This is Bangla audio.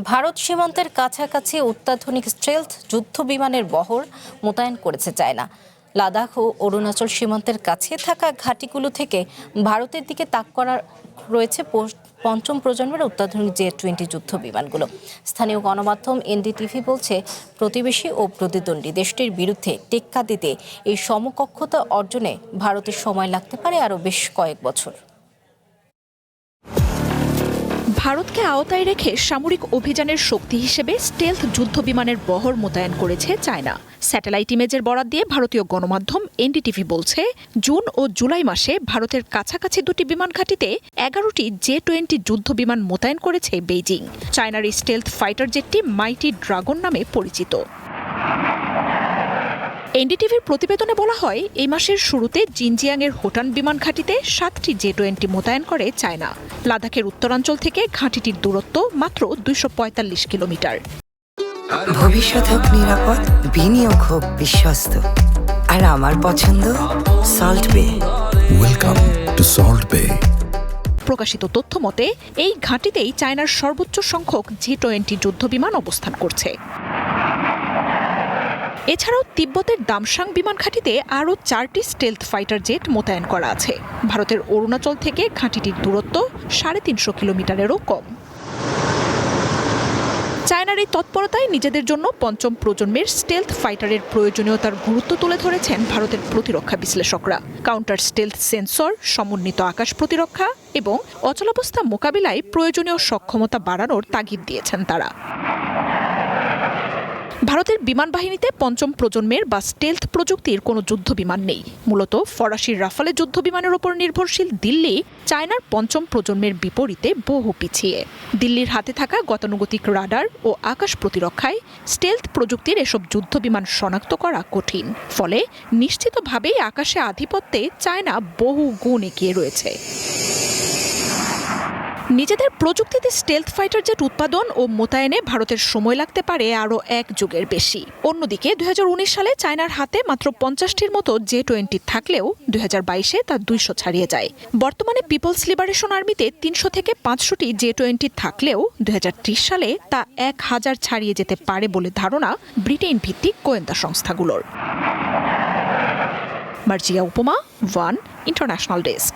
ভারত সীমান্তের কাছাকাছি অত্যাধুনিক স্টেলথ যুদ্ধ বিমানের বহর মোতায়েন করেছে চায়না। লাদাখ ও অরুণাচল সীমান্তের কাছে থাকা ঘাঁটিগুলো থেকে ভারতের দিকে তাক করা রয়েছে পঞ্চম প্রজন্মের অত্যাধুনিক জে-20 যুদ্ধ বিমানগুলো। স্থানীয় গণমাধ্যম এনডিটিভি বলছে, প্রতিবেশী ও প্রতিদ্বন্দ্বী দেশটির বিরুদ্ধে টেক্কা দিতে এই সমকক্ষতা অর্জনে ভারতের সময় লাগতে পারে আরও বেশ কয়েক বছর। ভারতকে আওতায় রেখে সামরিক অভিযানের শক্তি হিসেবে স্টেলথ যুদ্ধ বিমানের বহর মোতায়েন করেছে চায়না। স্যাটেলাইট ইমেজের বরাত দিয়ে ভারতীয় গণমাধ্যম এনডিটিভি বলছে, জুন ও জুলাই মাসে ভারতের কাছাকাছি দুটি বিমান ঘাঁটিতে 11টি জে-20 যুদ্ধ বিমান মোতায়েন করেছে বেইজিং। চায়নার এই স্টেলথ ফাইটার জেটটি মাইটি ড্রাগন নামে পরিচিত। এনডিটিভির প্রতিবেদনে বলা হয়, এই মাসের শুরুতে জিনজিয়াংয়ের হোটান বিমান ঘাঁটিতে 7টি জে-20 মোতায়েন করে চায়না। লাদাখের উত্তরাঞ্চল থেকে ঘাঁটিটির দূরত্ব মাত্র 245 কিলোমিটার। ভবিষ্যৎ হোক নিরাপদ, বিনিয়োগ হোক বিশ্বস্ত, আর আমার পছন্দ সল্ট বে। ওয়েলকাম টু সল্ট বে। প্রকাশিত তথ্য মতে, এই ঘাঁটিতেই চায়নার সর্বোচ্চ সংখ্যক জে-20 যুদ্ধ বিমান অবস্থান করছে। এছাড়াও তিব্বতের দামসাং বিমান ঘাঁটিতে আরও 4টি স্টেলথ ফাইটার জেট মোতায়েন করা আছে। ভারতের অরুণাচল থেকে ঘাঁটিটির দূরত্ব 350 কিলোমিটারেরও কম। চায়নার এই তৎপরতায় নিজেদের জন্য পঞ্চম প্রজন্মের স্টেলথ ফাইটারের প্রয়োজনীয়তার গুরুত্ব তুলে ধরেছেন ভারতের প্রতিরক্ষা বিশ্লেষকরা। কাউন্টার স্টেলথ সেন্সর, সমন্বিত আকাশ প্রতিরক্ষা এবং অচলাবস্থা মোকাবিলায় প্রয়োজনীয় সক্ষমতা বাড়ানোর তাগিদ দিয়েছেন তারা। ভারতের বিমান বাহিনীতে পঞ্চম প্রজন্মের বা স্টেলথ প্রযুক্তির কোনো যুদ্ধ বিমান নেই। মূলত ফরাসির রাফালে যুদ্ধ বিমানের ওপর নির্ভরশীল দিল্লি চায়নার পঞ্চম প্রজন্মের বিপরীতে বহু পিছিয়ে। দিল্লির হাতে থাকা গতানুগতিক রাডার ও আকাশ প্রতিরক্ষায় স্টেলথ প্রযুক্তির এসব যুদ্ধ বিমান শনাক্ত করা কঠিন। ফলে নিশ্চিতভাবেই আকাশে আধিপত্যে চায়না বহু গুণ এগিয়ে রয়েছে। নিজেদের প্রযুক্তিতে স্টেলথ ফাইটার জেট উৎপাদন ও মোতায়েনে ভারতের সময় লাগতে পারে আরও 1 যুগের বেশি। অন্যদিকে 2019 সালে চায়নার হাতে মাত্র 50টির মতো জে-20 থাকলেও 2022-এ তা 200 ছাড়িয়ে যায়। বর্তমানে পিপলস লিবারেশন আর্মিতে 300 থেকে 500টি জে-20 থাকলেও 2030 সালে তা 1000 ছাড়িয়ে যেতে পারে বলে ধারণা ব্রিটেন ভিত্তিক গোয়েন্দা সংস্থাগুলোর। মার্জিয়া উপমা, ওয়ান ইন্টারন্যাশনাল ডেস্ক।